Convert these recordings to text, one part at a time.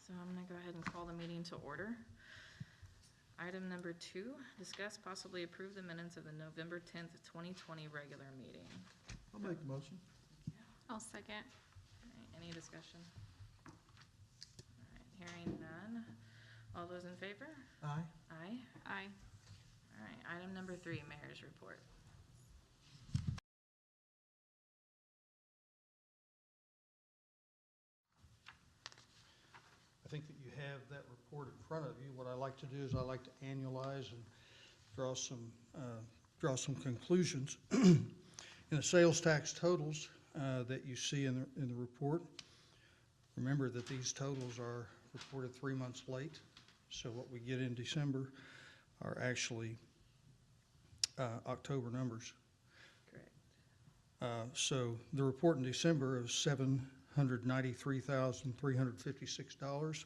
So I'm gonna go ahead and call the meeting to order. Item number 2, discuss possibly approve the minutes of the November 10th, 2020 regular meeting. I'll make the motion. I'll second. Okay, any discussion? All right, hearing none. All those in favor? Aye. Aye. Aye. All right, item number 3, mayor's report. I think that you have that report in front of you. What I like to do is I like to annualize and draw some conclusions. In the sales tax totals that you see in the report, remember that these totals are reported 3 months late. So what we get in December are actually October numbers. Correct. So the report in December is $793,356.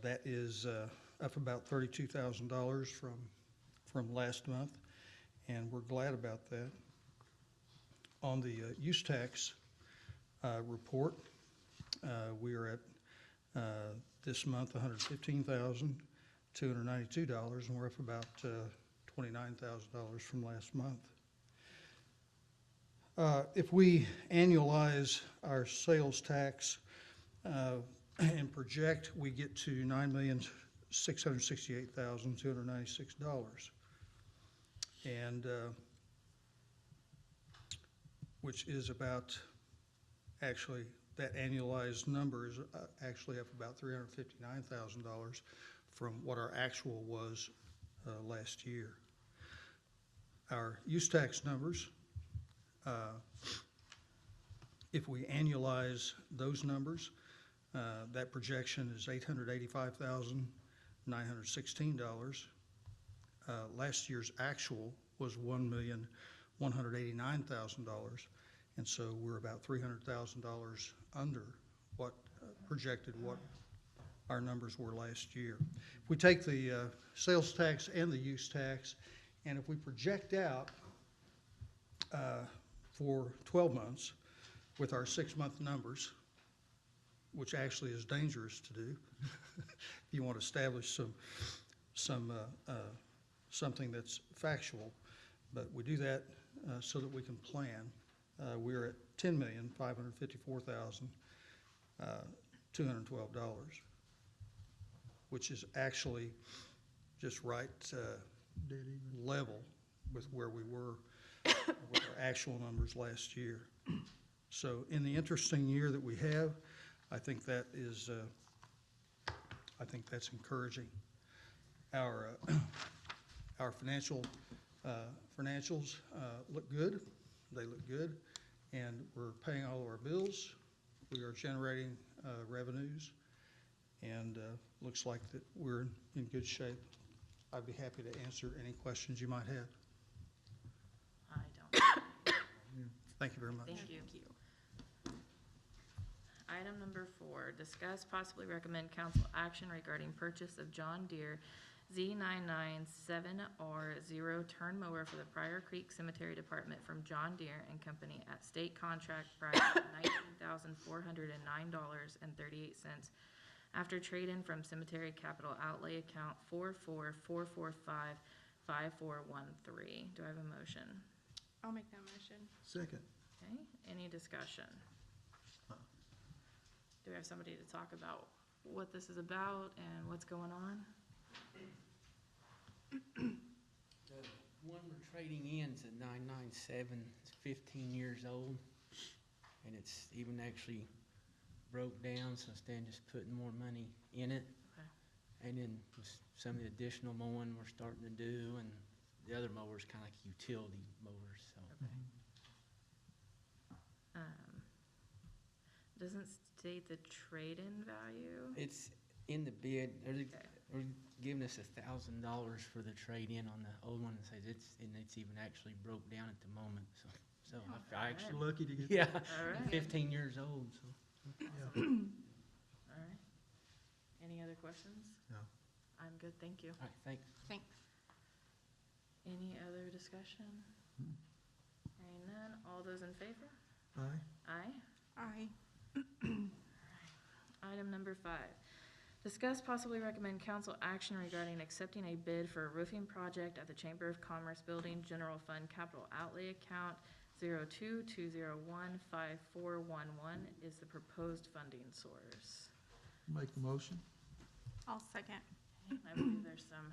That is up about $32,000 from last month, and we're glad about that. On the use tax report, we are at this month $115,292, and we're up about $29,000 from last month. If we annualize our sales tax and project, we get to $9,668,296, and which is about, actually, that annualized number is actually up about $359,000 from what our actual was last year. Our use tax numbers, if we annualize those numbers, that projection is $885,916. Last year's actual was $1,189,000, and so we're about $300,000 under what projected what our numbers were last year. If we take the sales tax and the use tax, and if we project out for 12 months with our 6-month numbers, which actually is dangerous to do if you want to establish something that's factual, but we do that so that we can plan. We're at $10,554,212, which is actually just right level with where we were with our actual numbers last year. So in the interesting year that we have, I think that is, I think that's encouraging. Our financials look good. They look good, and we're paying all of our bills. We are generating revenues, and looks like that we're in good shape. I'd be happy to answer any questions you might have. I don't. Thank you very much. Thank you. Item number 4, discuss possibly recommend council action regarding purchase of John Deere Z997R0 turn mower for the Pryor Creek Cemetery Department from John Deere and Company at state contract price of $19,409.38 after trade-in from cemetery capital outlay account 444455413. Do I have a motion? I'll make that motion. Second. Okay, any discussion? Do we have somebody to talk about what this is about and what's going on? The one we're trading in is a 997. It's 15 years old, and it's even actually broke down, so instead of just putting more money in it, Okay. and then with some of the additional mowing we're starting to do, and the other mowers kind of like utility mowers. So Okay. Doesn't state the trade-in value. it's in the bid. Okay. They're giving us $1,000 for the trade-in on the old one, and says it's even actually broke down at the moment. So I actually Lucky to get. yeah, All right. 15 years old. So. Yeah. All right. Any other questions? No. I'm good, thank you. All right, thanks. Thanks. Any other discussion? Hmm. Hearing none, all those in favor? Aye. Aye. Aye. Item number 5, discuss possibly recommend council action regarding accepting a bid for a roofing project at the Chamber of Commerce Building General Fund Capital Outlay Account 02-201-5411 is the proposed funding source. Make the motion. I'll second. I believe there's some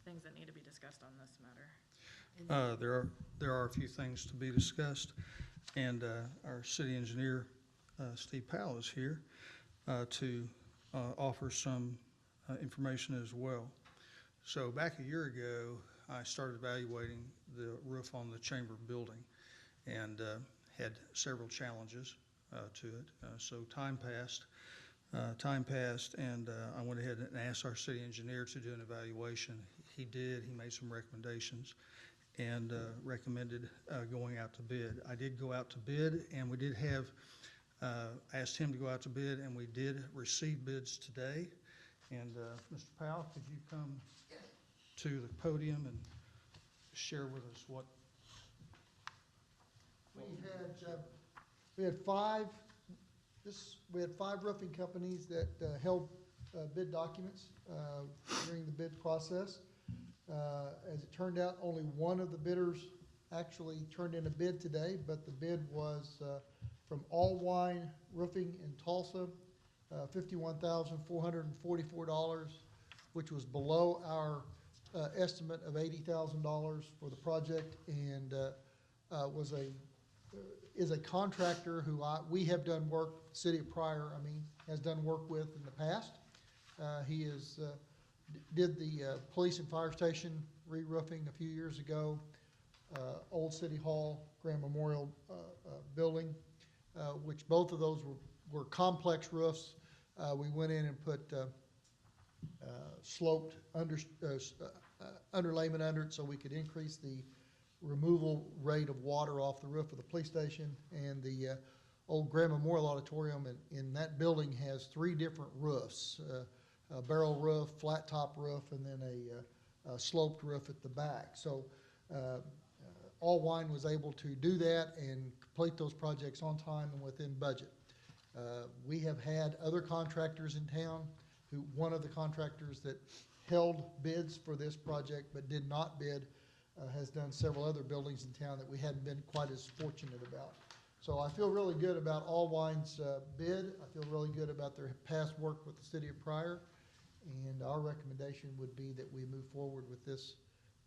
things that need to be discussed on this matter. There are a few things to be discussed, and our city engineer, Steve Powell, is here to offer some information as well. So back a year ago, I started evaluating the roof on the chamber building and had several challenges to it. So time passed, and I went ahead and asked our city engineer to do an evaluation. He did. He made some recommendations and recommended going out to bid. I did go out to bid, and we did have asked him to go out to bid, and we did receive bids today. And Mr. Powell, could you come to the podium and share with us what? We had five roofing companies that held bid documents during the bid process. As it turned out, only one of the bidders actually turned in a bid today, but the bid was from All Wine Roofing in Tulsa, $51,444, which was below our estimate of $80,000 for the project, and is a contractor who we have done work, City of Pryor, has done work with in the past. He did the police and fire station re-roofing a few years ago, Old City Hall, Grand Memorial Building, which both of those were complex roofs. We went in and put sloped underlayment under it so we could increase the removal rate of water off the roof of the police station. And the old Grand Memorial Auditorium in that building has 3 different roofs, a barrel roof, flat top roof, and then a sloped roof at the back. So All Wine was able to do that and complete those projects on time and within budget. We have had other contractors in town one of the contractors that held bids for this project but did not bid has done several other buildings in town that we hadn't been quite as fortunate about. So I feel really good about All Wine's bid. I feel really good about their past work with the City of Pryor. And our recommendation would be that we move forward with this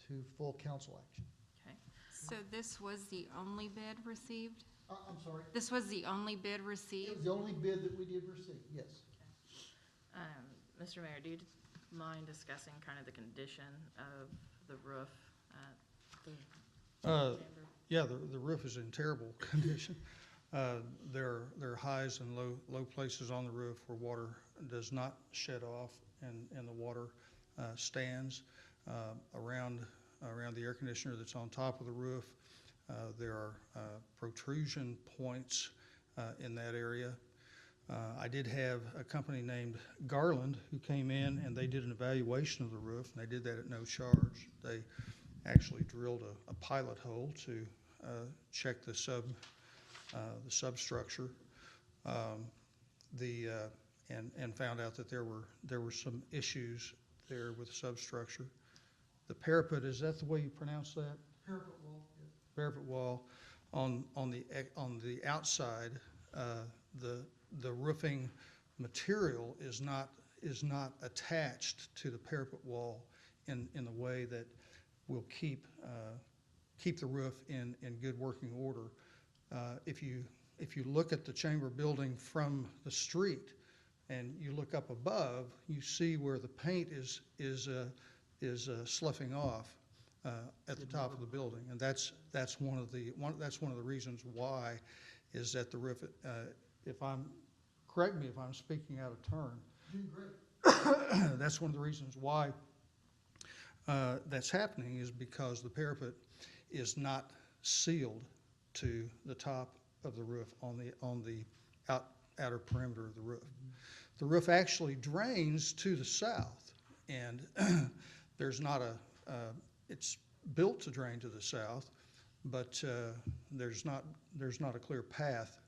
to full council action. Okay. So this was the only bid received? I'm sorry? This was the only bid It was received? the only bid that we did receive, yes. Mr. Mayor, do you mind discussing kind of the condition of the roof at the chamber? Yeah, the roof is in terrible condition. There are highs and low places on the roof where water does not shed off and the water stands around the air conditioner that's on top of the roof. There are protrusion points in that area. I did have a company named Garland who came in and they did an evaluation of the roof, and they did that at no charge. They actually drilled a pilot hole to check the substructure, and found out that there were some issues there with the substructure. The parapet, is that the way you pronounce that? Parapet wall, yes. Parapet wall on the outside, the roofing material is not attached to the parapet wall in the way that will keep the roof in good working order. If you look at the chamber building from the street and you look up above, you see where the paint is sloughing off at the top of the building, and that's one of the reasons why is that the roof. Correct me if I'm speaking out of turn. Great. That's one of the reasons why that's happening is because the parapet is not sealed to the top of the roof on the outer perimeter of the roof. The roof actually drains to the south, and there's not it's built to drain to the south, but there's not a clear path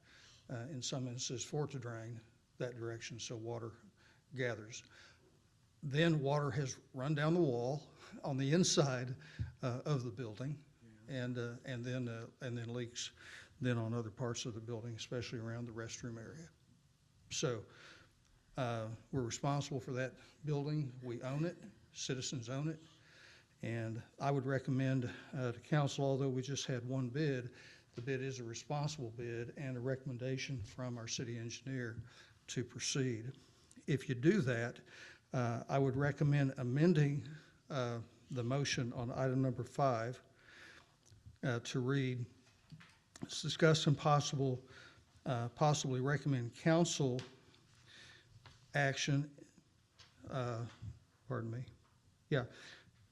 in some instances for it to drain that direction so water gathers. Then water has run down the wall on the inside of the building, and then leaks then on other parts of the building, especially around the restroom area. So we're responsible for that building. We own it. Citizens own it. And I would recommend to council, although we just had one bid, the bid is a responsible bid and a recommendation from our city engineer to proceed. If you do that, I would recommend amending the motion on item number 5 to read, discuss and possibly recommend council action,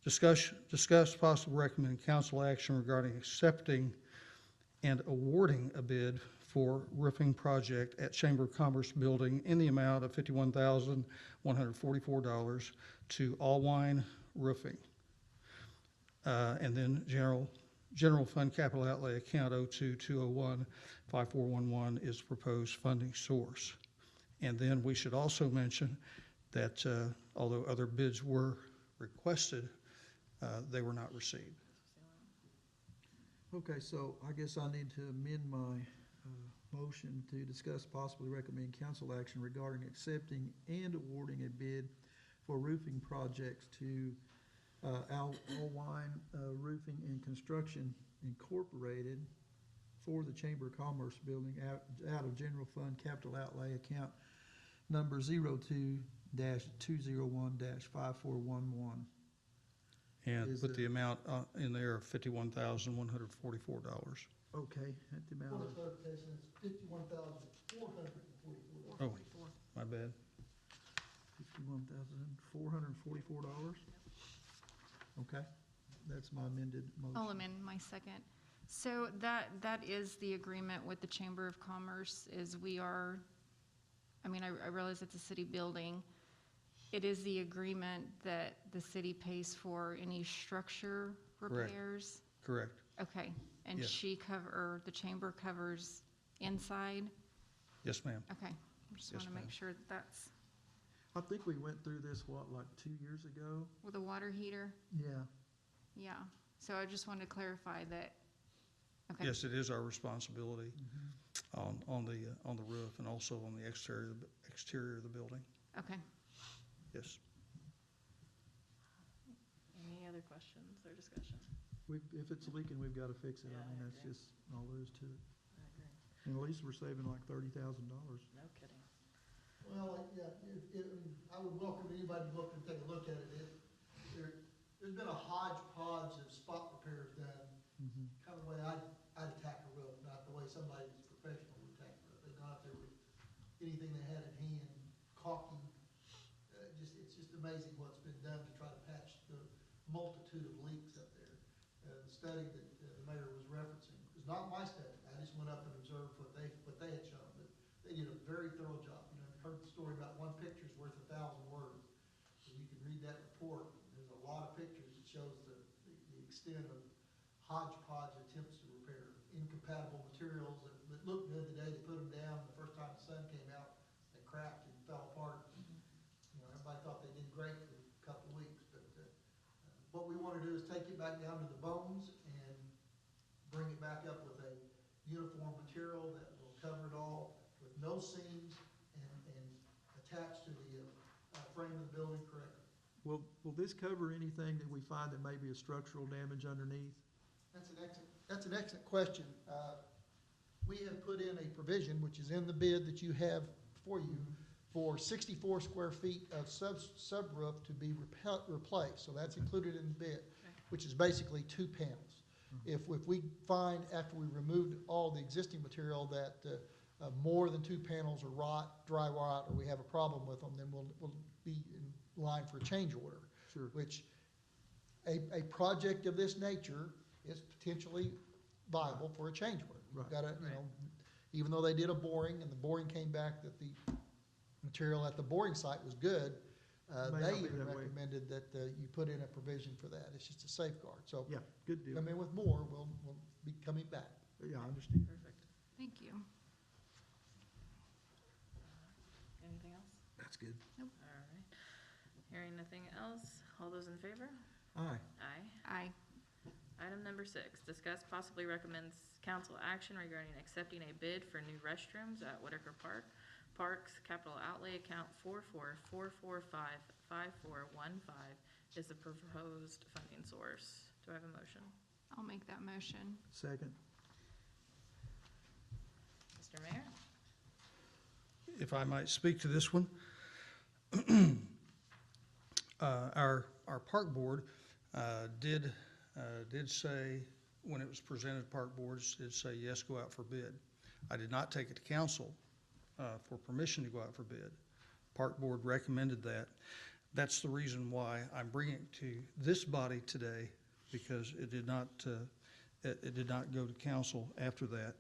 discuss possible recommend council action regarding accepting and awarding a bid for roofing project at Chamber of Commerce building in the amount of $51,144 to All Wine Roofing. And then general fund capital outlay account 02-201-5411 is proposed funding source. And then we should also mention that although other bids were requested, they were not received. Okay, so I guess I need to amend my motion to discuss possibly recommend council action regarding accepting and awarding a bid for roofing projects to All Wine Roofing and Construction Incorporated for the Chamber of Commerce building out of general fund capital outlay account number 02-201-5411. And Is put there- the amount in there of $51,144. Okay, at the amount of. clarification, it's $51,444. Oh, my bad. $51,444. Okay, that's my amended motion. I'll amend my second. So that is the agreement with the Chamber of Commerce, is we are, I mean, I realize it's a city building. It is the agreement that the city pays for any structure Correct. repairs? Correct. Okay, and Yes. or the chamber covers inside? Yes, ma'am. Okay, I just Yes, want to ma'am. make sure that's I think we went through this, like 2 years ago? with a water heater? Yeah. Yeah, so I just wanted to clarify that, okay. Yes, it is our responsibility Mm-hmm. on the roof and also on the exterior of the building. Okay, Yes. Any other questions or discussion? If it's leaking, we've got to fix it. Yeah, I mean, I that's agree. just all there is to it. I agree. And at least we're saving like $30,000. No kidding. Well, yeah, I would welcome anybody to look and take a look at it. There's been a hodgepodge of spot repairs done, Mm-hmm. kind of the way I'd attack a roof, not the way somebody that's professional would attack a roof. They've gone out there with anything they had at hand, caulking. It's just amazing what's been done to try to patch the multitude of leaks up there. The study that the mayor was referencing was not my study. I just went up and observed what they had shown, but they did a very thorough job. You know, I've heard the story about one picture's worth 1,000 words. So you can read that report. There's a lot of pictures that shows the extent of hodgepodge attempts to repair incompatible materials that looked good the day they put them down. The first time the sun came out, they cracked and fell apart. You know, everybody thought they did great for a couple of weeks, but what we want to do is take it back down to the bones and bring it back up with a uniform material that will cover it all with no seams and attached to the frame of the building correctly. Will this cover anything that we find that may be a structural damage underneath? That's an excellent question. We have put in a provision, which is in the bid that you have before you, for 64 square feet of subroof to be replaced. So that's included in the bid, which is basically 2 panels. If we find after we removed all the existing material that more than 2 panels are dry rot, or we have a problem with them, then we'll be in line for a change order. Sure. Which a project of this nature is potentially viable for a change order. You've Right. gotta, you know, even though they did a boring and the boring came back that the material at the boring site was good, May not they be even that way. recommended that you put in a provision for that. It's just a safeguard. So Yeah, good deal. come in with more, we'll be coming back. Yeah, I understand. Perfect. thank you. That's good. All right. Hearing nothing else, all those in favor? Aye. Aye. Aye. Item number 6, discuss possibly recommends council action regarding accepting a bid for new restrooms at Whitaker Parks Capital Outlay Account 4444555415 is the proposed funding source. Do I have a motion? I'll make that motion. Second. Mr. Mayor? If I might speak to this one. Our park board did say, when it was presented to park boards, did say, yes, go out for bid. I did not take it to council for permission to go out for bid. Park board recommended that. That's the reason why I'm bringing it to this body today, because it did not go to council after that.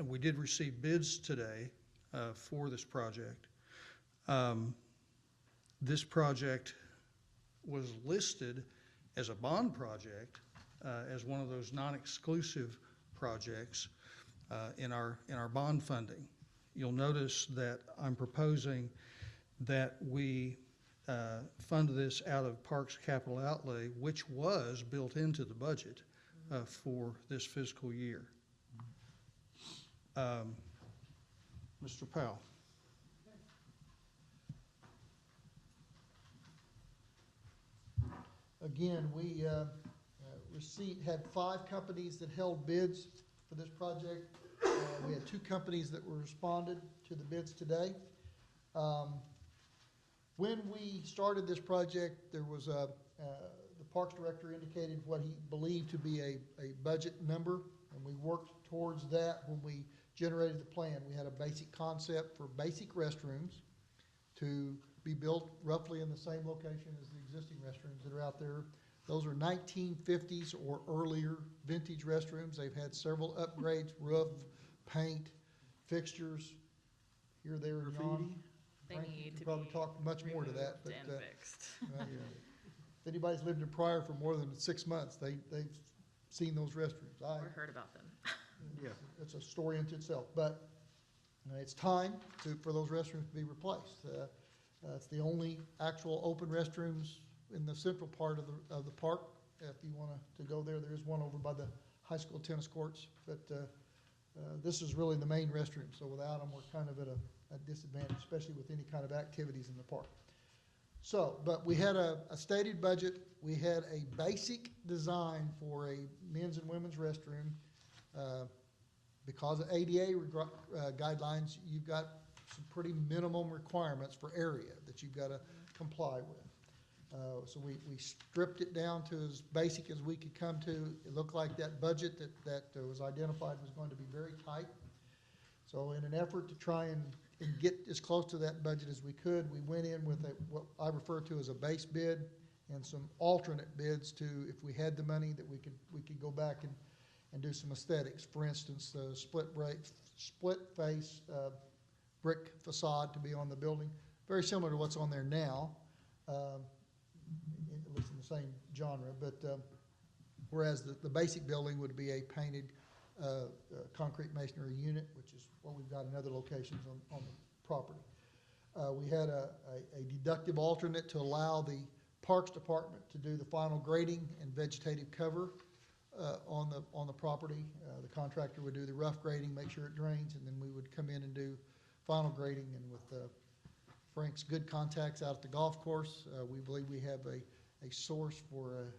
We did receive bids today for this project. This project was listed as a bond project, as one of those non-exclusive projects in our bond funding. You'll notice that I'm proposing that we fund this out of Parks Capital Outlay, which was built into the budget for this fiscal year. Mr. Powell. Again, we had 5 companies that held bids for this project. We had 2 companies that were responded to the bids today. When we started this project, there was the Parks Director indicated what he believed to be a budget number, and we worked towards that when we generated the plan. We had a basic concept for basic restrooms to be built roughly in the same location as the existing restrooms that are out there. Those are 1950s or earlier vintage restrooms. They've had several upgrades, roof, paint, fixtures, here, there, and yon. They Frank, you need can to probably be talk much more to that, removed but and fixed. if anybody's lived in Pryor for more than 6 months, they've seen those restrooms. Or heard about them. Yeah. It's a story unto itself, but it's time for those restrooms to be replaced. It's the only actual open restrooms in the central part of the park. If you want to go there, there is one over by the high school tennis courts, but this is really the main restroom, so without them, we're kind of at a disadvantage, especially with any kind of activities in the park. So, but we had a stated budget. We had a basic design for a men's and women's restroom. Because of ADA guidelines, you've got some pretty minimum requirements for area that you've got to comply with. So we stripped it down to as basic as we could come to. It looked like that budget that was identified was going to be very tight. So in an effort to try and get as close to that budget as we could, we went in with what I refer to as a base bid and some alternate bids to, if we had the money, that we could go back and do some aesthetics. For instance, the split face brick facade to be on the building, very similar to what's on there now, at least in the same genre. But whereas the basic building would be a painted concrete masonry unit, which is what we've got in other locations on the property. We had a deductible alternate to allow the Parks Department to do the final grading and vegetative cover on the property. The contractor would do the rough grading, make sure it drains, and then we would come in and do final grading. And with Frank's good contacts out at the golf course, we believe we have a source for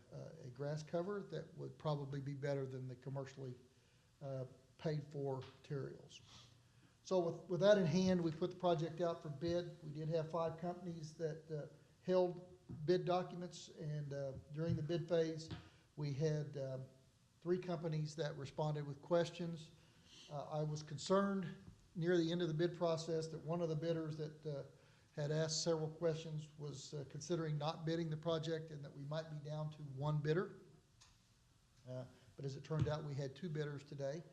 a grass cover that would probably be better than the commercially paid for materials. So with that in hand, we put the project out for bid. We did have 5 companies that held bid documents, and during the bid phase, we had 3 companies that responded with questions. I was concerned near the end of the bid process that one of the bidders that had asked several questions was considering not bidding the project, and that we might be down to 1 bidder. But as it turned out, we had 2 bidders today.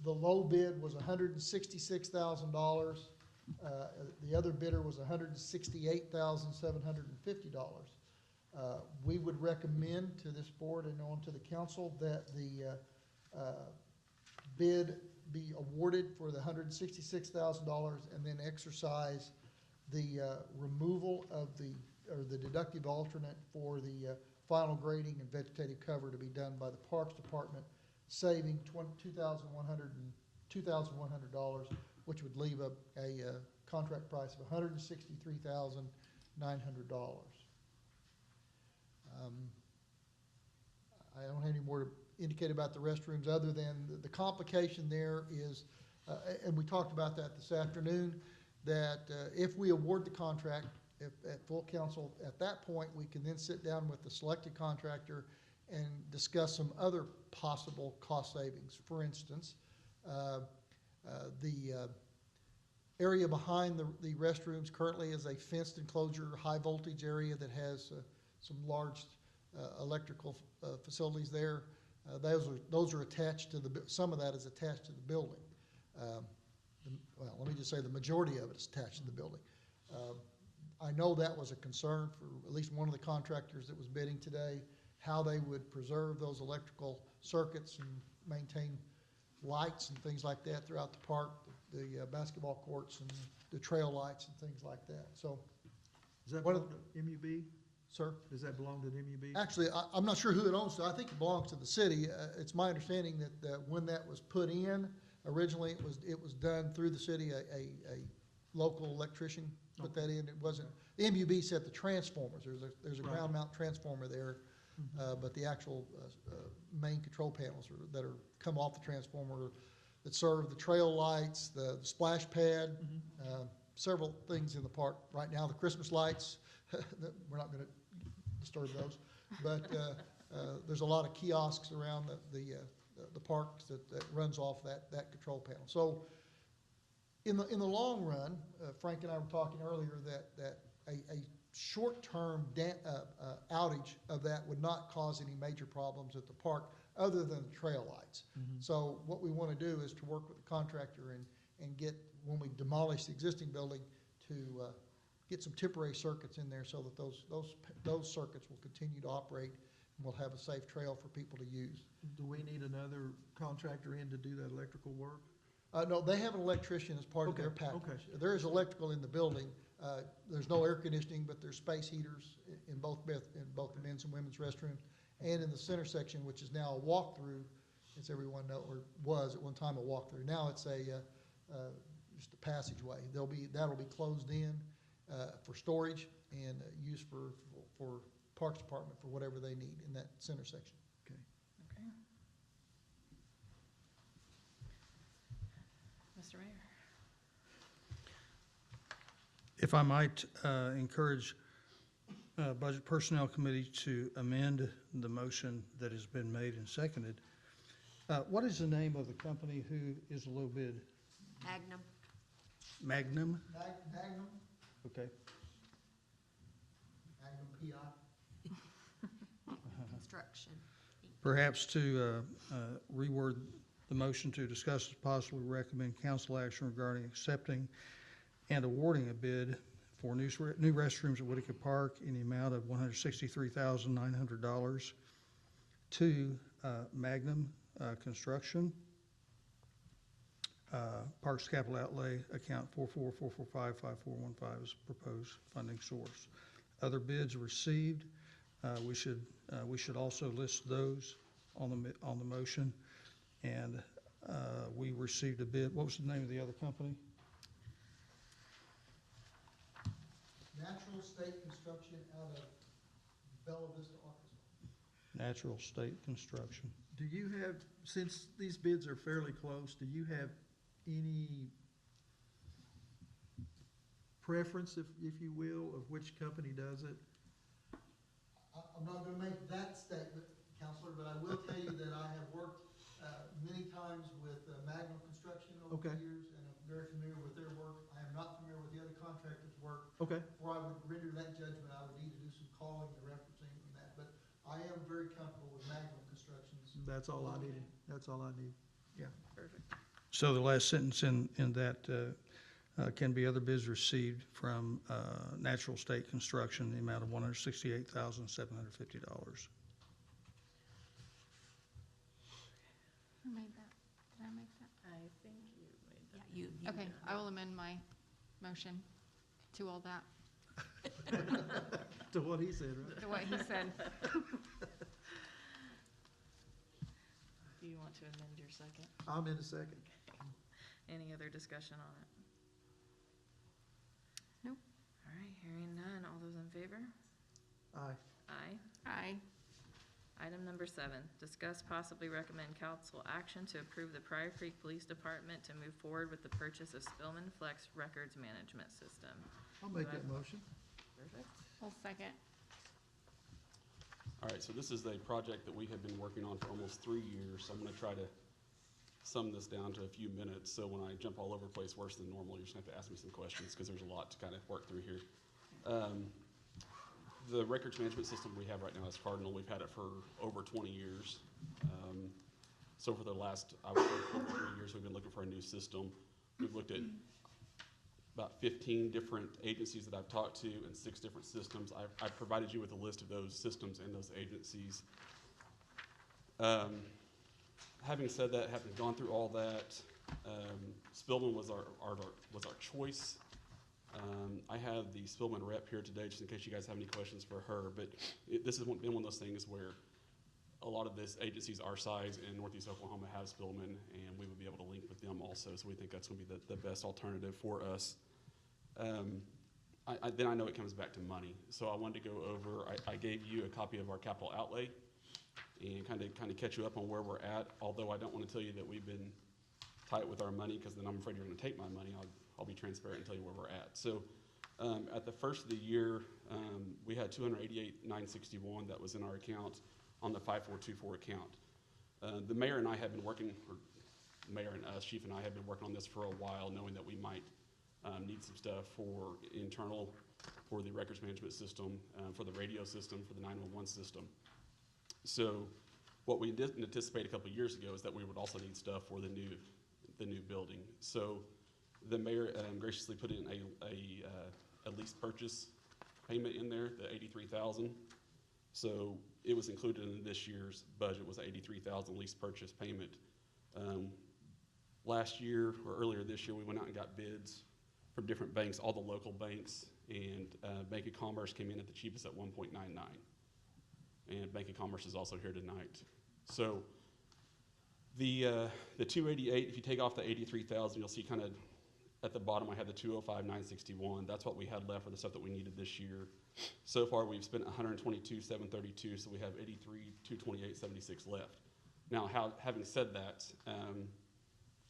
The low bid was $166,000. The other bidder was $168,750. We would recommend to this board and on to the council that the bid be awarded for the $166,000 and then exercise the removal of the deductive alternate for the final grading and vegetative cover to be done by the Parks Department, saving $2,100, which would leave a contract price of $163,900. I don't have any more to indicate about the restrooms, other than the complication there is, and we talked about that this afternoon, that if we award the contract, if at full council, at that point, we can then sit down with the selected contractor and discuss some other possible cost savings. For instance, the area behind the restrooms currently is a fenced enclosure, high voltage area that has some large electrical facilities there. Those are attached to some of that is attached to the building. Well, let me just say the majority of it is attached to the building. I know that was a concern for at least one of the contractors that was bidding today, how they would preserve those electrical circuits and maintain lights and things like that throughout the park, the basketball courts and the trail lights and things like that. So, Does that What belong to MUB? sir? Does that belong to the MUB? Actually, I'm not sure who it owns, so I think it belongs to the city. It's my understanding that when that was put in, originally it was done through the city, a local electrician put that in. It wasn't, the MUB set the transformers. There's a Right. ground mount transformer there, but the actual main control panels that are come off the transformer that serve the trail lights, the splash pad, several things in the park. Right now, the Christmas lights, we're not gonna disturb those, but there's a lot of kiosks around the parks that runs off that control panel. So in the long run, Frank and I were talking earlier that a short-term outage of that would not cause any major problems at the park other than the trail lights. So what we want to do is to work with the contractor and get, when we demolish the existing building, to get some temporary circuits in there so that those circuits will continue to operate and we'll have a safe trail for people to use. Do we need another contractor in to do that electrical work? No, they have an electrician as part of their Okay, okay. package. There is electrical in the building. There's no air conditioning, but there's space heaters in both the men's and women's restrooms. And in the center section, which is now a walkthrough, as everyone knows, or was at one time a walkthrough. Now it's just a passageway. That'll be closed in for storage and used for Parks Department for whatever they need in that center section. Okay. Mr. Mayor? If I might encourage Budget Personnel Committee to amend the motion that has been made and seconded. What is the name of the company who is the low bid? Magnum. Magnum? Magnum, Okay. Magnum PI. Construction. Perhaps to reword the motion to discuss and possibly recommend council action regarding accepting and awarding a bid for new restrooms at Whitaker Park in the amount of $163,900 to Magnum Construction, Parks Capital Outlay, account 444455415 is proposed funding source. Other bids received. We should also list those on the motion. And we received a bid. What was the name of the other company? Natural State Construction out of Bella Vista, Arkansas. Natural State Construction. Do you have, since these bids are fairly close, do you have any preference, if you will, of which company does it? I'm not gonna make that statement, Counselor, but I will tell you that I have worked many times with Magnum Construction over the Okay. years, and I'm very familiar with their work. I am not familiar with the other contractors' work. Okay. Before I would render that judgment, I would need to do some calling and referencing and that, but I am very comfortable with Magnum Construction's. That's all I needed. That's all I need. Yeah. Perfect. So the last sentence in that can be other bids received from Natural State Construction, the amount of $168,750. Who made that? Did I make that? I Okay, I will amend my motion to all that, To what he said, right? to what he said. Do you want to amend your second? I'm in a second. Any other discussion on it? Nope. All right, hearing none. All those in favor? Aye. Aye. Aye. Item number 7, discuss possibly recommend council action to approve the Pryor Creek Police Department to move forward with the purchase of Spillman Flex Records Management System. I'll make that motion. Perfect. I'll second. All right, so this is a project that we have been working on for almost 3 years. So I'm gonna try to sum this down to a few minutes. So when I jump all over the place worse than normal, you're just gonna have to ask me some questions because there's a lot to kind of work through here. The records management system we have right now is Cardinal. We've had it for over 20 years. So for the last, I would say, over 3 years, we've been looking for a new system. We've looked at about 15 different agencies that I've talked to and 6 different systems. I've provided you with a list of those systems and those agencies. Having said that, having gone through all that, Spillman was our choice. I have the Spillman rep here today, just in case you guys have any questions for her, but this has been one of those things where a lot of this agencies our size in Northeast Oklahoma have Spillman, and we would be able to link with them also, so we think that's gonna be the best alternative for us. Then I know it comes back to money, so I wanted to go over, I gave you a copy of our capital outlay and kind of catch you up on where we're at, although I don't want to tell you that we've been tight with our money, because then I'm afraid you're going to take my money. I'll be transparent and tell you where we're at. So at the first of the year, we had $288,961 that was in our account on the 5424 account. The mayor and I have been working, or mayor and us, chief and I have been working on this for a while, knowing that we might need some stuff for internal, for the records management system, for the radio system, for the 911 system. So what we didn't anticipate a couple of years ago is that we would also need stuff for the new building. So the mayor graciously put in a lease purchase payment in there, the $83,000. So it was included in this year's budget, was $83,000 lease purchase payment. Last year or earlier this year, we went out and got bids from different banks, all the local banks, and Bank of Commerce came in at the cheapest at 1.99. And Bank of Commerce is also here tonight. So the 288, if you take off the 83,000, you'll see kind of at the bottom I have the 205,961. That's what we had left for the stuff that we needed this year. So far we've spent 122,732, so we have 83,228.76 left. Now, having said that,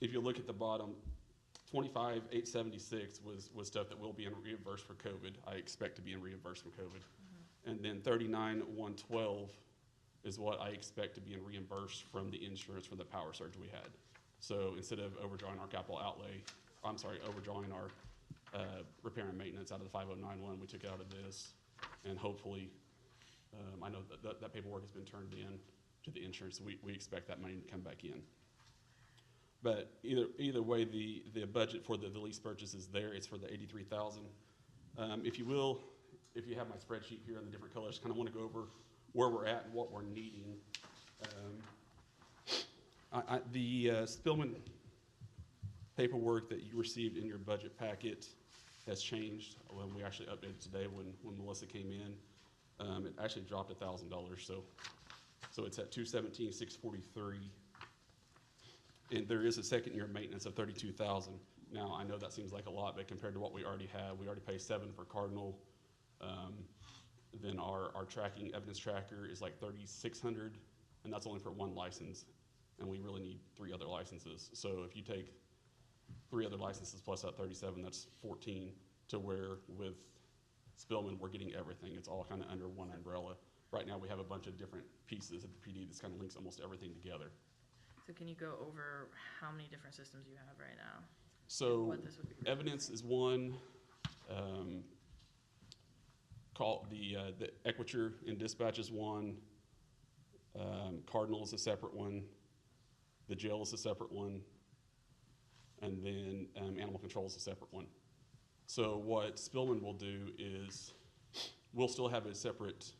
if you look at the bottom, 25,876 was stuff that will be reimbursed for COVID. I expect to be reimbursed for COVID. And then 39,112 is what I expect to be reimbursed from the insurance for the power surge we had. So instead of overdrawing our capital outlay, overdrawing our repair and maintenance out of the 5091, we took it out of this. And hopefully, I know that paperwork has been turned in to the insurance. We expect that money to come back in. But either way, the budget for the lease purchase is there. It's for the $83,000. If you will, if you have my spreadsheet here in the different colors, kind of want to go over where we're at and what we're needing. The Spillman paperwork that you received in your budget packet has changed. When we actually updated today, when Melissa came in, it actually dropped $1,000. So it's at $217,643. And there is a second year maintenance of $32,000. Now I know that seems like a lot, but compared to what we already have, we already pay $7 for Cardinal. Then our tracking evidence tracker is like $3,600, and that's only for one license, and we really need 3 other licenses. So if you take 3 other licenses plus that 37, that's 14, to where with Spillman we're getting everything. It's all kind of under one umbrella. Right now we have a bunch of different pieces at the PD that kind of links almost everything together. So can you go over how many different systems you have right now? So What this would be evidence is one. Call the Equiture and dispatch is one. Cardinal is a separate one. The jail is a separate one. And then animal control is a separate one. So what Spillman will do is we'll still have a separate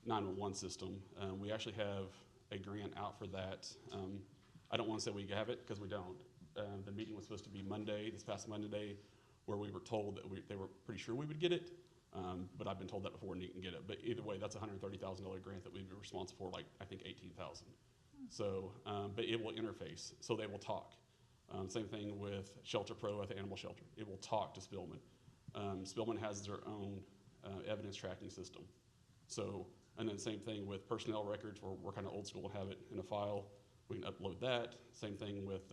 911 system. We actually have a grant out for that. I don't want to say we have it because we don't. The meeting was supposed to be Monday, this past Monday, where we were told that they were pretty sure we would get it. But I've been told that before and didn't get it. But either way, that's a $130,000 grant that we'd be responsible for, like, I think 18,000. So, but it will interface, so they will talk. Same thing with Shelter Pro at the animal shelter. It will talk to Spillman. Spillman has their own evidence tracking system. So, and then same thing with personnel records, where we're kind of old school and have it in a file. We can upload that. Same thing with,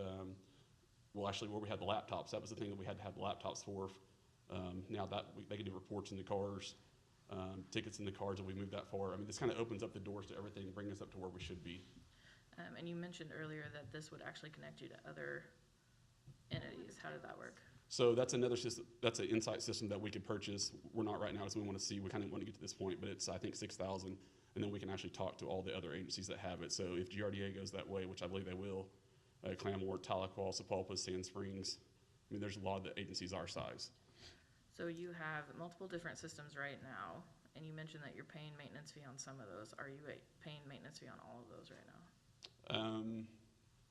well, actually, where we had the laptops, that was the thing that we had to have the laptops for. Now that they can do reports in the cars, tickets in the cars, and we moved that far. I mean, this kind of opens up the doors to everything, bring us up to where we should be. And you mentioned earlier that this would actually connect you to other entities. How did that work? So that's another system, that's an insight system that we could purchase. We're not right now, because we want to see, we kind of want to get to this point, but it's, I think, 6,000, and then we can actually talk to all the other agencies that have it. So if GRDA goes that way, which I believe they will, Claremore, Tahlequah, Sapulpa, Sand Springs, I mean, there's a lot of the agencies our size. So you have multiple different systems right now, and you mentioned that you're paying maintenance fee on some of those. Are you paying maintenance fee on all of those right now?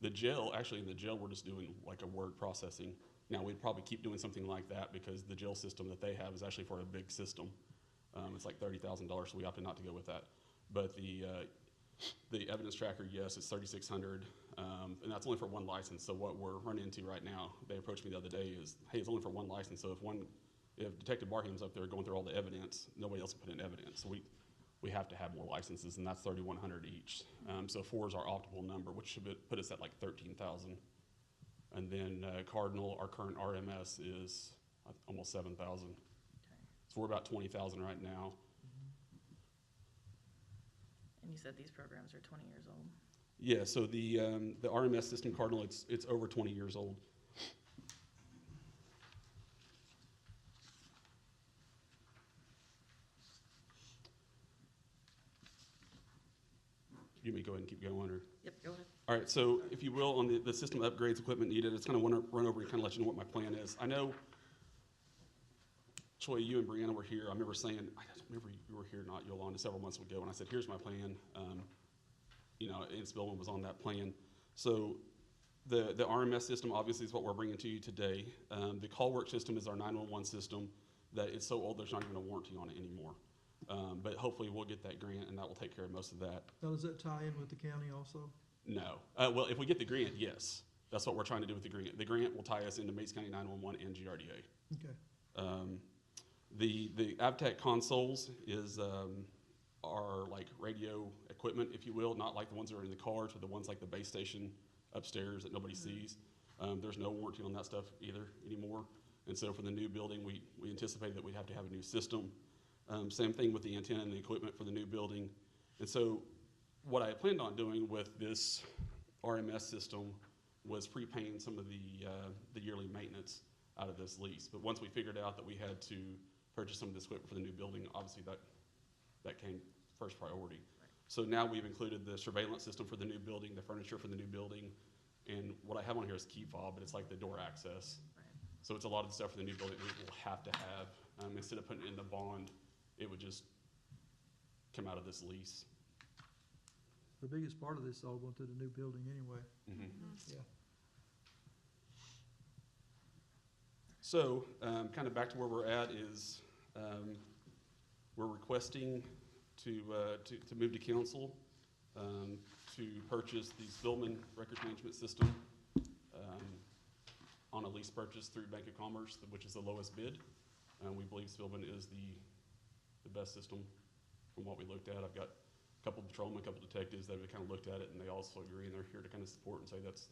The jail, actually in the jail, we're just doing like a word processing. Now, we'd probably keep doing something like that, because the jail system that they have is actually for a big system. It's like $30,000, so we opted not to go with that. But the evidence tracker, yes, it's $3,600, and that's only for one license. So what we're running into right now, they approached me the other day, is, hey, it's only for one license. So if Detective Barham's up there going through all the evidence, nobody else can put in evidence. So we have to have more licenses, and that's $3,100 each. So 4 is our optimal number, which should put us at like 13,000. And then Cardinal, our current RMS, is almost 7,000. Okay. So we're about 20,000 right now. And you said these programs are 20 years old. Yeah, so the RMS system, Cardinal, it's over 20 years old. You may go ahead and keep going, or? Yep, go ahead. All right, so if you will, on the system upgrades, equipment needed, it's kind of want to run over and kind of let you know what my plan is. I know, Troy, you and Brianna were here. I remember saying, I don't remember you were here or not, Yolanda, several months ago, and I said, here's my plan. You know, and Spillman was on that plan. So the RMS system obviously is what we're bringing to you today. The call work system is our 911 system that it's so old there's not even a warranty on it anymore. But hopefully we'll get that grant, and that will take care of most of that. Now, does that tie in with the county also? No. Well, if we get the grant, yes. That's what we're trying to do with the grant. The grant will tie us into Maids County 911 and GRDA. Okay. The AvTech consoles is our like radio equipment, if you will, not like the ones that are in the cars, but the ones like the base station upstairs that nobody sees. There's no warranty on that stuff either anymore. And so for the new building, we anticipated that we'd have to have a new system. Same thing with the antenna and the equipment for the new building. And so what I had planned on doing with this RMS system was prepaying some of the yearly maintenance out of this lease. But once we figured out that we had to purchase some of this equipment for the new building, obviously that came first priority. Right. So now we've included the surveillance system for the new building, the furniture for the new building, and what I have on here is key fob, but it's like the door access. Right. So it's a lot of the stuff for the new building we will have to have. Instead of putting it in the bond, it would just come out of this lease. The biggest part of this is all going to the new building anyway. Mm-hmm. Yeah. So, kind of back to where we're at is, we're requesting to move to council, to purchase the Spillman records management system, on a lease purchase through Bank of Commerce, which is the lowest bid. We believe Spillman is the best system from what we looked at. I've got a couple of patrolmen, a couple of detectives that have kind of looked at it, and they also agree, and they're here to kind of support and say that's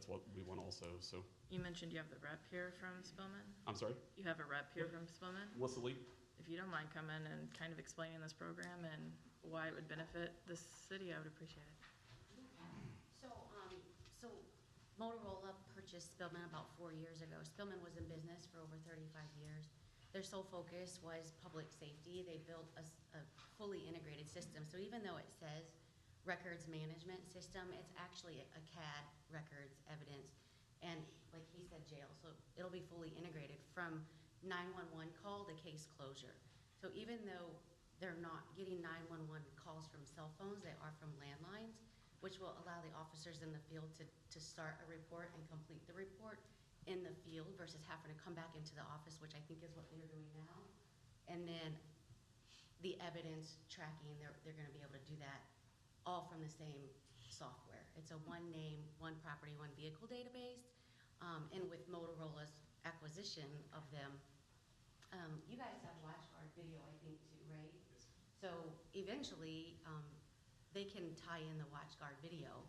what we want also, so. You mentioned you have the rep here from Spillman. I'm sorry? You have a rep here from Spillman. What's the lead? If you don't mind coming and kind of explaining this program and why it would benefit the city, I would appreciate it. So Motorola purchased Spillman about 4 years ago. Spillman was in business for over 35 years. Their sole focus was public safety. They built a fully integrated system. So even though it says records management system, it's actually a CAD, records, evidence, and like he said, jail. So it'll be fully integrated from 911 call to case closure. So even though they're not getting 911 calls from cell phones, they are from landlines, which will allow the officers in the field to start a report and complete the report in the field versus having to come back into the office, which I think is what they're doing now. And then the evidence tracking, they're gonna be able to do that all from the same software. It's a one name, one property, one vehicle database. And with Motorola's acquisition of them, you guys have WatchGuard video, I think, too, right? So eventually, they can tie in the WatchGuard video,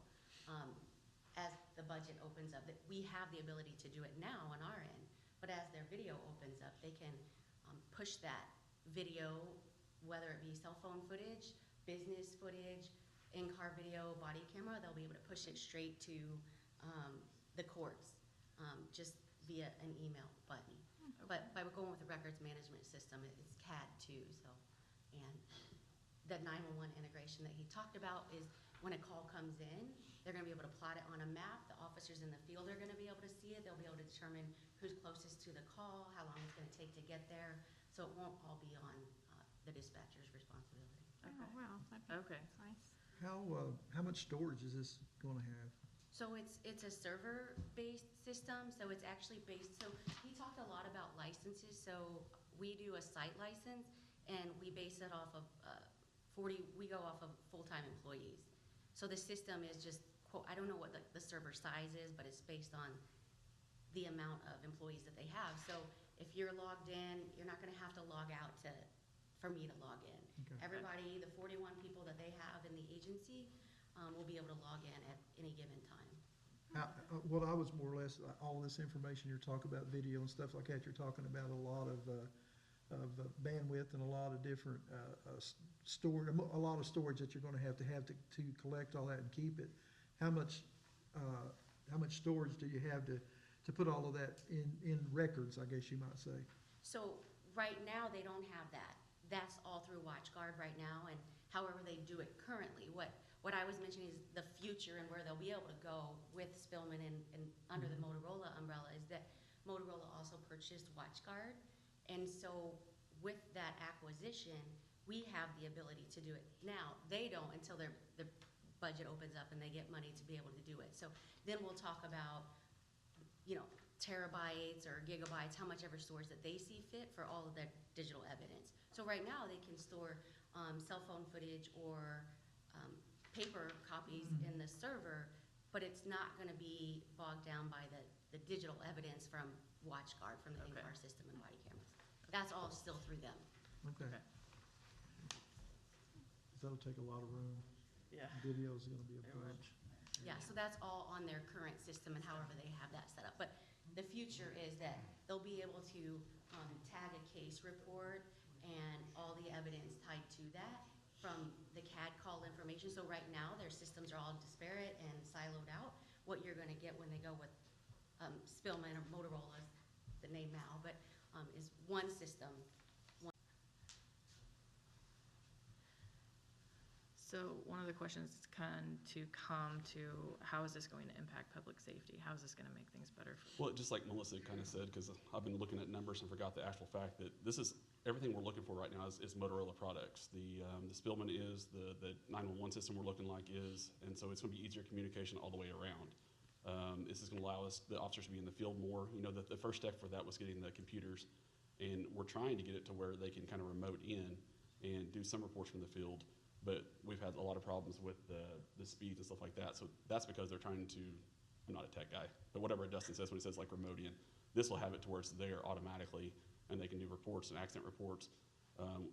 as the budget opens up. That we have the ability to do it now on our end, but as their video opens up, they can, push that video, whether it be cell phone footage, business footage, in-car video, body camera, they'll be able to push it straight to, the courts, just via an email button. But by going with the records management system, it's CAD too, so. And the 911 integration that he talked about is when a call comes in, they're gonna be able to plot it on a map. The officers in the field are gonna be able to see it. They'll be able to determine who's closest to the call, how long it's gonna take to get there. So it won't all be on the dispatcher's responsibility. Oh, wow, Okay. that's nice. How much storage is this gonna have? So it's a server-based system, so it's actually based, so he talked a lot about licenses, so we do a site license, and we base it off of, we go off of full-time employees. So the system is just, I don't know what the server size is, but it's based on the amount of employees that they have. So if you're logged in, you're not gonna have to log out for me to log in. Okay. Everybody, the 41 people that they have in the agency, will be able to log in at any given time. Well, I was more or less, all this information you're talking about, video and stuff like that, you're talking about a lot of bandwidth and a lot of different storage, a lot of storage that you're gonna have to collect all that and keep it. How much storage do you have to put all of that in records, I guess you might say? So right now, they don't have that. That's all through WatchGuard right now, and however they do it currently. What I was mentioning is the future and where they'll be able to go with Spillman and under the Motorola umbrella is that Motorola also purchased WatchGuard. And so with that acquisition, we have the ability to do it now. They don't until the budget opens up and they get money to be able to do it. So then we'll talk about, terabytes or gigabytes, how much ever storage that they see fit for all of their digital evidence. So right now, they can store cell phone footage or paper copies in the server, but it's not gonna be bogged down by the digital evidence from WatchGuard, from the Okay. in-car system and body cameras. That's all still through them. Okay. Okay. That'll take a lot of room. Yeah. Video's gonna be a It will. bunch. Yeah, so that's all on their current system and however they have that set up. But the future is that they'll be able to tag a case report and all the evidence tied to that from the CAD call information. So right now, their systems are all disparate and siloed out. What you're gonna get when they go with Spillman or Motorola, the name now, but is one system. So one of the questions is to come to, how is this going to impact public safety? How is this gonna make things better for? Well, just like Melissa kind of said, because I've been looking at numbers and forgot the actual fact that this is, everything we're looking for right now is Motorola products. The Spillman is, the 911 system we're looking like is, and so it's gonna be easier communication all the way around. This is gonna allow us, the officers to be in the field more. The first step for that was getting the computers, and we're trying to get it to where they can kind of remote in and do some reports from the field. But we've had a lot of problems with the speeds and stuff like that. So that's because they're trying to, I'm not a tech guy, but whatever Dustin says when he says like remote in, this will have it to where it's there automatically and they can do reports and accident reports.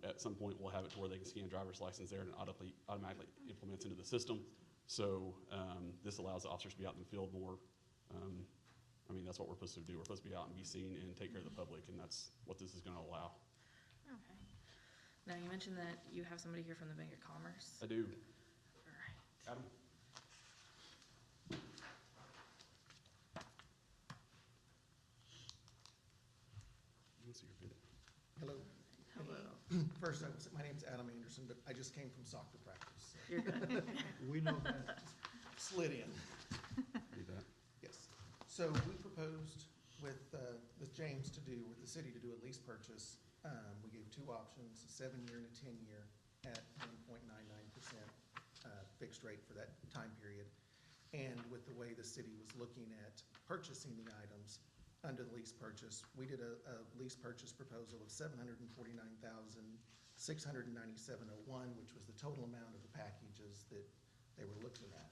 At some point, we'll have it to where they can scan driver's license there and automatically implements into the system. So this allows the officers to be out in the field more. That's what we're supposed to do. We're supposed to be out and be seen and take care of the public, and that's what this is gonna allow. Okay. Now, you mentioned that you have somebody here from the Bank of Commerce. I do. All right. Adam? You wanna see your video? Hello. Hello. First, my name's Adam Anderson, but I just came from soccer practice. So You're good. We know that. slid in. Need that? Yes. So we proposed with James with the city to do a lease purchase. We gave two options, a 7-year and a 10-year at 1.99%. fixed rate for that time period. And with the way the city was looking at purchasing the items under the lease purchase, we did a lease purchase proposal of $749,697.01, which was the total amount of the packages that they were looking at.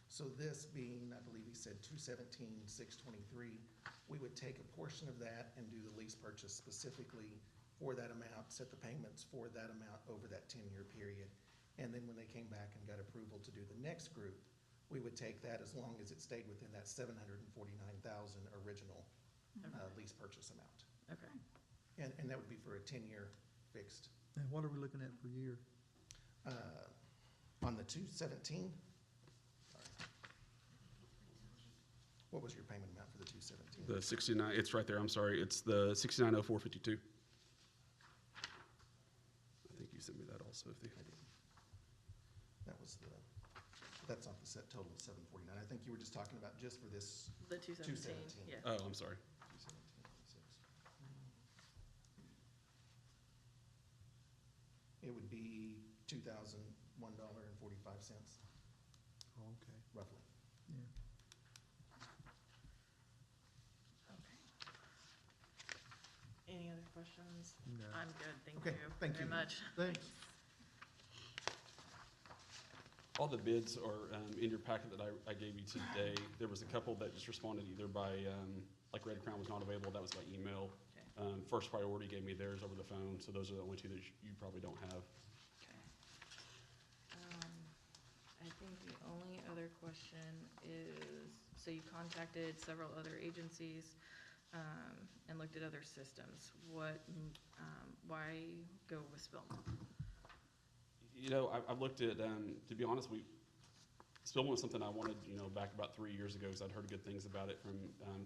So this being, I believe he said 217,623, we would take a portion of that and do the lease purchase specifically for that amount, set the payments for that amount over that 10-year period. And then when they came back and got approval to do the next group, we would take that as long as it stayed within that 749,000 original lease purchase amount. Okay. And that would be for a 10-year fixed. And what are we looking at per year? On the 217, what was your payment amount for the 217? The 69, it's right there, I'm sorry, it's the 690452. I think you sent me that also, if they. That was that's not the set total of 749. I think you were just talking about just for this The 217, 217. yeah. Oh, I'm sorry. 217.6. It would be $2,001.45, Oh, okay, roughly. yeah. Okay. Any other questions? No. I'm good, thank Okay, you thank very you. much. Thanks. All the bids are in your packet that I gave you today. There was a couple that just responded either by, like Red Crown was not available, that was by email. Okay. First Priority gave me theirs over the phone, so those are the only two that you probably don't have. Okay. I think the only other question is, so you contacted several other agencies, and looked at other systems. What, why go with Spillman? You know, I've looked at, to be honest, Spillman was something I wanted, you know, back about 3 years ago, because I'd heard good things about it from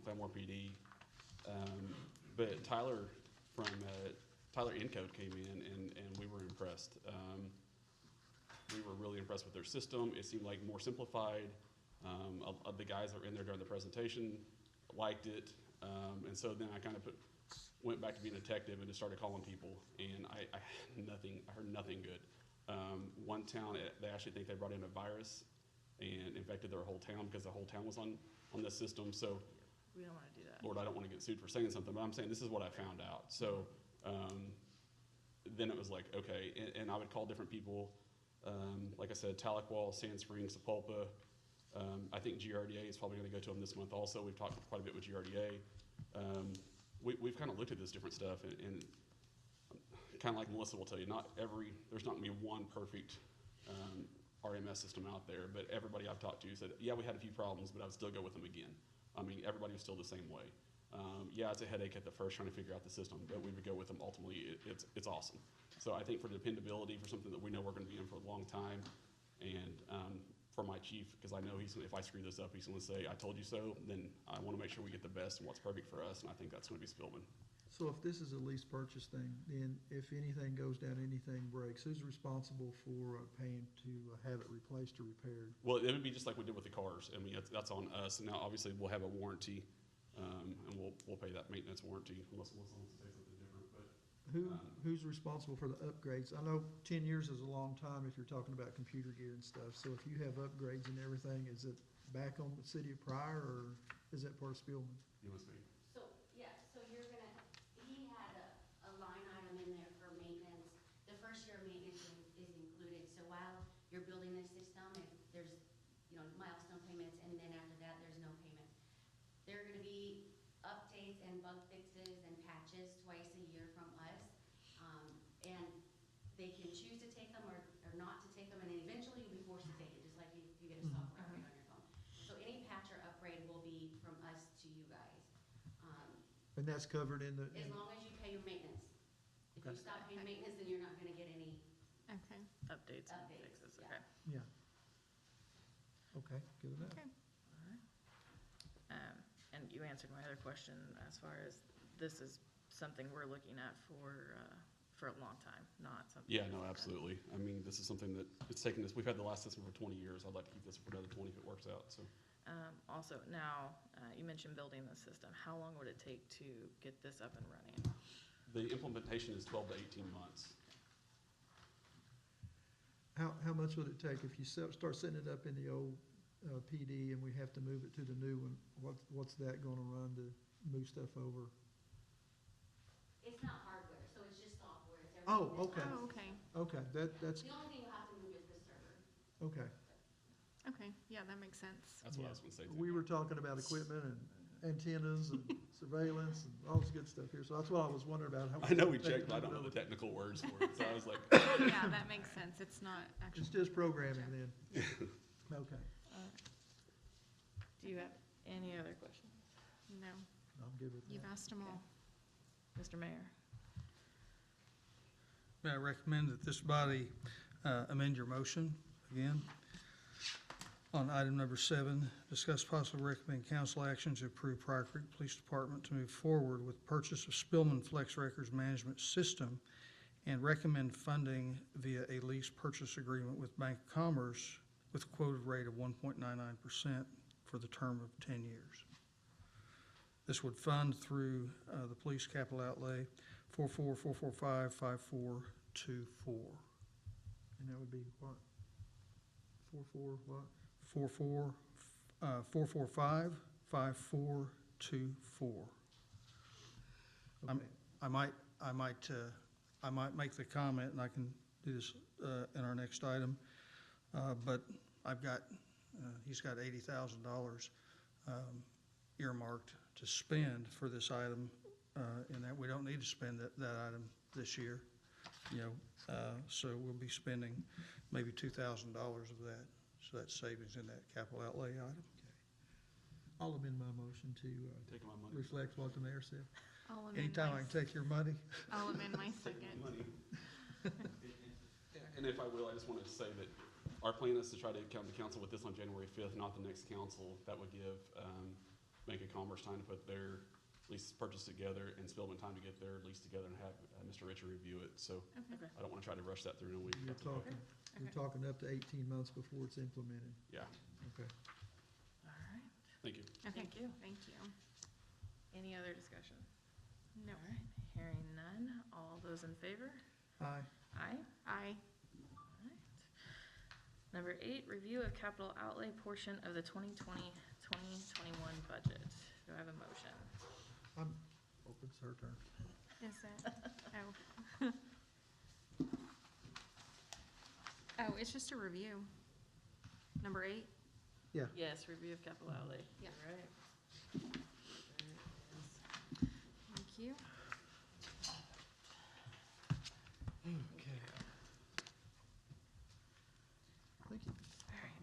Claremore PD. But Tyler Encode came in, and we were impressed. We were really impressed with their system. It seemed like more simplified. The guys that were in there during the presentation liked it. And so then I kind of went back to being a detective and just started calling people, and I heard nothing good. One town, they actually think they brought in a virus and infected their whole town because the whole town was on this system. So, We don't wanna do that. Lord, I don't want to get sued for saying something, but I'm saying this is what I found out. So then it was like, okay, and I would call different people. Like I said, Tahlequah, Sand Springs, Sapulpa. I think GRDA is probably going to go to them this month also. We've talked quite a bit with GRDA. We've kind of looked at this different stuff, and kind of like Melissa will tell you, there's not going to be one perfect RMS system out there, but everybody I've talked to said, yeah, we had a few problems, but I would still go with them again. I mean, everybody was still the same way. Yeah, it's a headache at the first trying to figure out the system, but we would go with them. Ultimately, it's awesome. So I think for dependability, for something that we know we're going to be in for a long time, and for my chief, because I know if I screw this up, he's going to say, I told you so, then I want to make sure we get the best and what's perfect for us, and I think that's going to be Spillman. So if this is a lease purchase thing, then if anything goes down, anything breaks, who's responsible for paying to have it replaced or repaired? Well, it would be just like we did with the cars. I mean, that's on us. And now, obviously, we'll have a warranty, and we'll pay that maintenance warranty unless Melissa wants to say something different. But Who's responsible for the upgrades? I know 10 years is a long time if you're talking about computer gear and stuff. So if you have upgrades and everything, is it back on the city of Pryor, or is that part of Spillman? you must be. So, yeah, so you're gonna, he had a line item in there for maintenance. The first year of maintenance is included, so while you're building this system, if there's, you know, milestone payments, and then after that, there's no payments. There are gonna be updates and bug fixes and patches twice a year from us. And they can choose to take them or not to take them, and then eventually you'll be forced to take it, just like you get a software upgrade on your phone. So any patch or upgrade will be from us to you guys. And that's covered in the, As long as you pay your maintenance. If you Okay. stop paying maintenance, then you're not gonna get any Okay, Updates and updates. fixes, Yeah. okay. yeah. Okay, good enough. okay. And you answered my other question as far as this is something we're looking at for a long time, not something. Yeah, no, absolutely. I mean, this is something that it's taken us. We've had the last system for 20 years. I'd like to keep this for another 20 if it works out. So. Also, now, you mentioned building the system. How long would it take to get this up and running? The implementation is 12 to 18 months. How how much would it take if you start setting it up in the old PD and we have to move it to the new one? What's that gonna run to move stuff over? It's not hardware, so it's just software. It's Oh, everything okay. that's- Oh, okay, Okay, that's, The only thing you'll have to move is the server. okay. okay, yeah, that makes sense. That's what I was gonna say too. We were talking about equipment and antennas and surveillance and all this good stuff here, so that's what I was wondering about. How I know we much it would take checked, but I to don't know move the it over. technical words for it, so I was like, Yeah, that makes sense, it's not actually. It's just programming then. Okay, Do you have any other questions? No, I'm good with you've that. asked them all. Mr. Mayor? May I recommend that this body amend your motion again? On item number 7, discuss possibly recommend council action to approve Pryor Creek Police Department to move forward with purchase of Spillman Flex Records Management System and recommend funding via a lease purchase agreement with Bank of Commerce with a quoted rate of 1.99% for the term of 10 years. This would fund through the police capital outlay 444455424. And that would be what? 4 what? 4455424. Okay. I might make the comment, and I can do this in our next item, but he's got $80,000 earmarked to spend for this item, and that we don't need to spend that item this year, so we'll be spending maybe $2,000 of that, so that's savings in that capital outlay item. I'll amend my motion to taking my money. reflect what the mayor said. I'll amend Anytime my I can take your money. I'll amend my Taking second. my money. And if I will, I just wanted to say that our plan is to try to come to council with this on January 5th, not the next council. That would give Bank of Commerce time to put their lease purchase together and Spillman time to get their lease together and have Mr. Richard review it. So Okay, I don't want to try to rush that through in a week. You're That's okay. talking, you're talking up to 18 months before it's implemented. Yeah, Okay. All right, thank you. okay, Thank you. thank you. any other discussion? No, All right, hearing none, all those in favor? Aye. Aye. aye, All right. Number 8, review of capital outlay portion of the 2020-2021 budget. Do I have a motion? It's her turn. is that, oh. Oh, it's just a review. Number 8? Yes, review of capital outlay. Yeah. You're right. Thank you. Okay. Thank you. All right.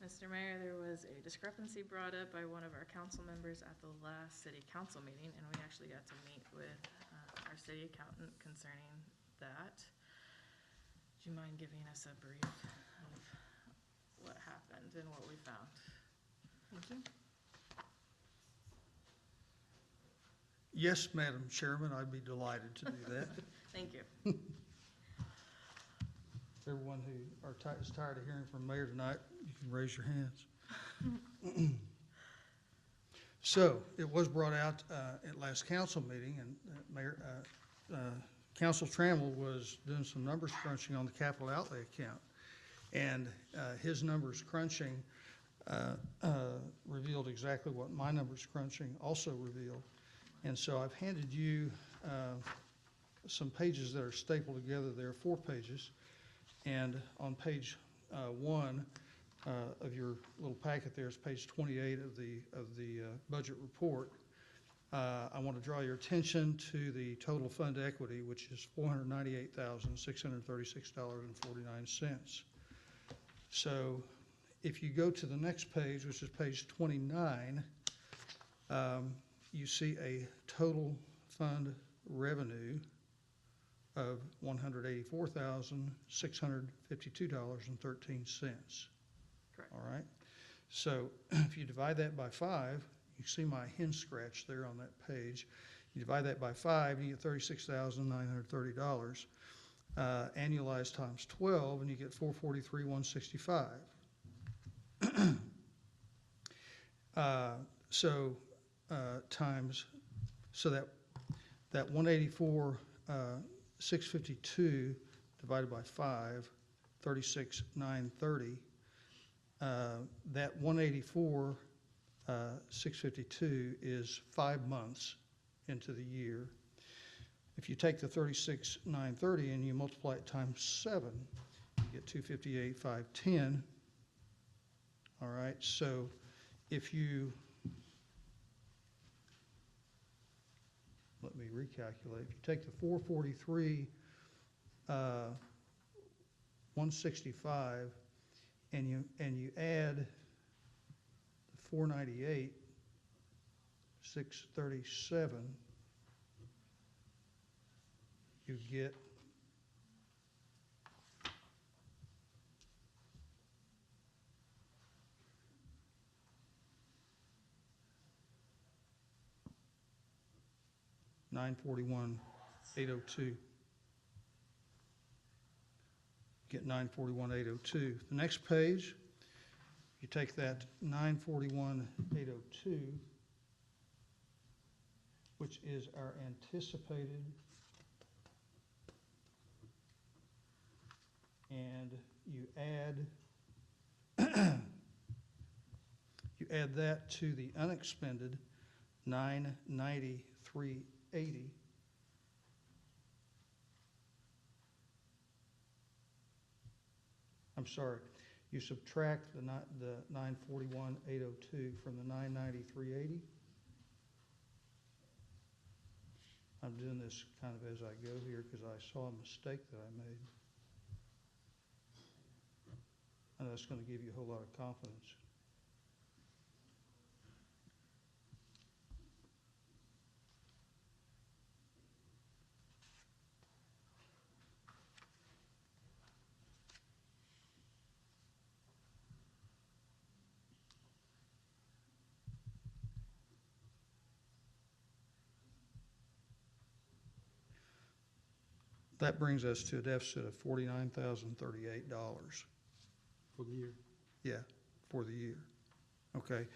Mr. Mayor, there was a discrepancy brought up by one of our council members at the last city council meeting, and we actually got to meet with our city accountant concerning that. Do you mind giving us a brief of what happened and what we found? Thank you. Yes, Madam Chairman, I'd be delighted to do that. Thank you. Everyone who is tired of hearing from Mayor tonight, you can raise your hands. So, it was brought out at last council meeting, and Council Trammell was doing some numbers crunching on the capital outlay account. And his numbers crunching revealed exactly what my numbers crunching also revealed. And so I've handed you some pages that are stapled together. There are 4 pages. And on page 1 of your little packet there is page 28 of the budget report. I want to draw your attention to the total fund equity, which is $498,636.49. So if you go to the next page, which is page 29, you see a total fund revenue of $184,652.13. Correct. All right? So if you divide that by 5, you see my hen scratch there on that page. You divide that by 5, you get $36,930. Annualized times 12, and you get $443,165. So that 184,652 divided by 5, 36,930, that 184, 652 is 5 months into the year. If you take the 36,930 and you multiply it times 7, you get 258,510. All right, so if you, let me recalculate. If you take the 443, 165, and you add the 498, 637, you get $941,802. Get $941,802. The next page, you take that $941,802, which is our anticipated, and you add that to the unexpended $993,080. I'm sorry, you subtract the $941,802 from the $993,080. I'm doing this kind of as I go here because I saw a mistake that I made. And that's going to give you a whole lot of confidence. That brings us to a deficit of $49,038. For the year. Yeah, for the year. Okay.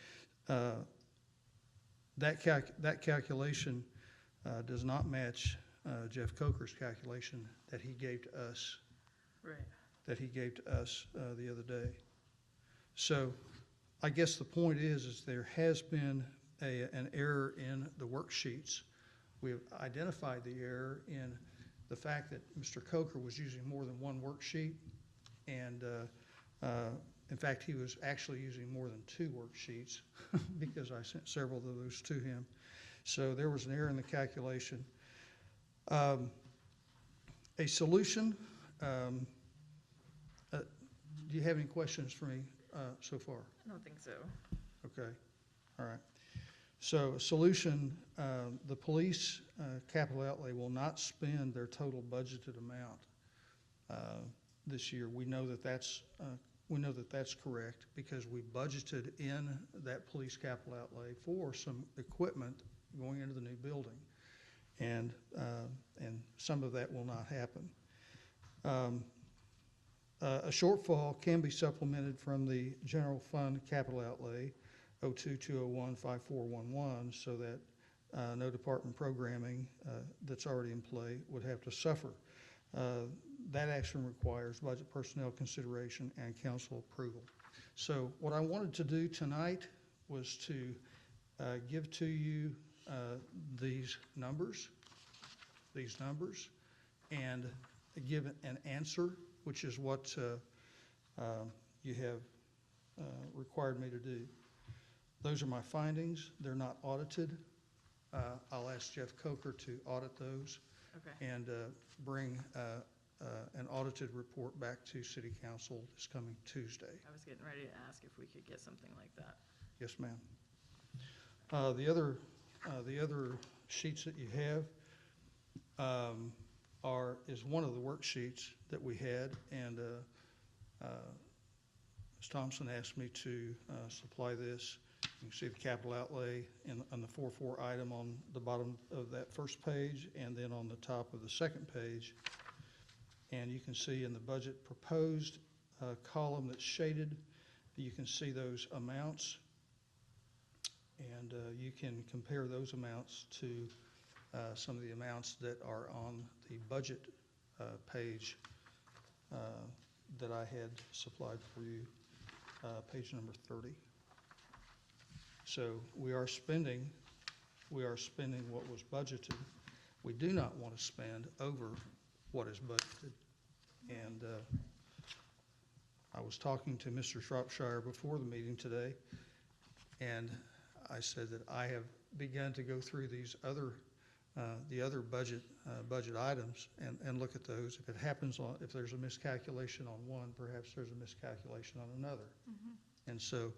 That calculation does not match Jeff Coker's calculation that he gave to us. Right. That he gave to us the other day. So I guess the point is there has been an error in the worksheets. We have identified the error in the fact that Mr. Coker was using more than one worksheet, and in fact, he was actually using more than 2 worksheets because I sent several of those to him. So there was an error in the calculation. A solution, do you have any questions for me so far? I don't think so. Okay, all right. So a solution, the police capital outlay will not spend their total budgeted amount this year. We know that that's correct because we budgeted in that police capital outlay for some equipment going into the new building, and some of that will not happen. A shortfall can be supplemented from the general fund capital outlay 02-201-5411, so that no department programming that's already in play would have to suffer. That action requires budget personnel consideration and council approval. So what I wanted to do tonight was to give to you these numbers, and give an answer, which is what you have required me to do. Those are my findings. They're not audited. I'll ask Jeff Coker to audit those Okay. and bring an audited report back to City Council this coming Tuesday. I was getting ready to ask if we could get something like that. Yes, ma'am. The other sheets that you have is one of the worksheets that we had, and Ms. Thompson asked me to supply this. You can see the capital outlay on the 4.4 item on the bottom of that first page, and then on the top of the second page. And you can see in the budget proposed column that's shaded, you can see those amounts, and you can compare those amounts to some of the amounts that are on the budget page that I had supplied for you, page number 30. So we are spending what was budgeted. We do not want to spend over what is budgeted. And I was talking to Mr. Shropshire before the meeting today, and I said that I have begun to go through these other, the other budget items and look at those. If it happens if there's a miscalculation on one, perhaps there's a miscalculation on another. And so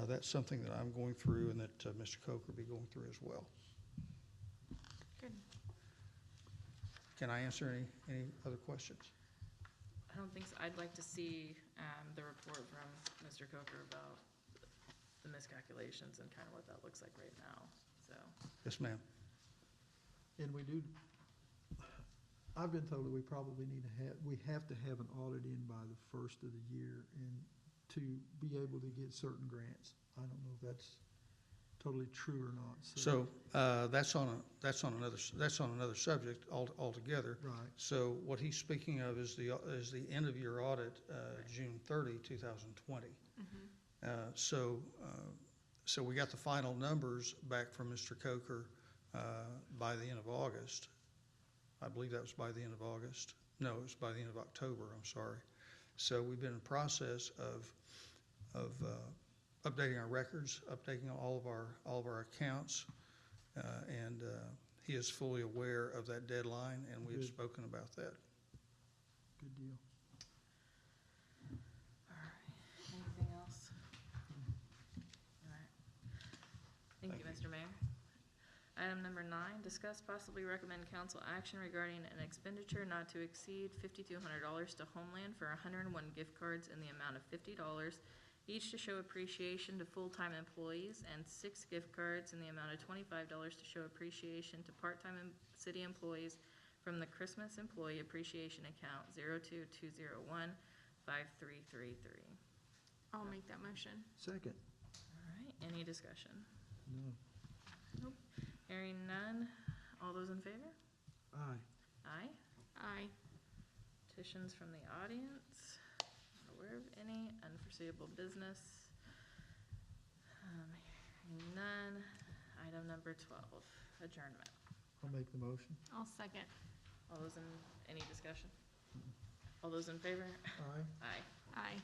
that's something that I'm going through and that Mr. Coker will be going through as well. Good. Can I answer any other questions? I don't think so. I'd like to see the report from Mr. Coker about the miscalculations and kind of what that looks like right now, so. Yes, ma'am. And we do, I've been told that we probably we have to have an audit in by the first of the year and to be able to get certain grants. I don't know if that's totally true or not, So that's on another subject altogether. Right. So what he's speaking of is the end of year audit, June 30, 2020. So we got the final numbers back from Mr. Coker by the end of August. I believe that was by the end of August. No, it was by the end of October, I'm sorry. So we've been in process of updating our records, updating all of our accounts, and he is fully aware of that deadline, and we have Good. spoken about that. Good deal. All right, anything else? All right. Thank you, Mr. Mayor. Item number 9, discuss possibly recommend council action regarding an expenditure not to exceed $5,200 to Homeland for 101 gift cards in the amount of $50, each to show appreciation to full-time employees, and 6 gift cards in the amount of $25 to show appreciation to part-time city employees from the Christmas Employee Appreciation Account 02201-5333. I'll make that motion. Second. All right, any discussion? No. Nope. Hearing none, all those in favor? Aye. Aye. Aye. Petitions from the audience, not aware of any. Unforeseeable business, hearing none. Item number 12, adjournment. I'll make the motion. I'll second. All those any discussion? All those in favor? Aye. Aye. Aye.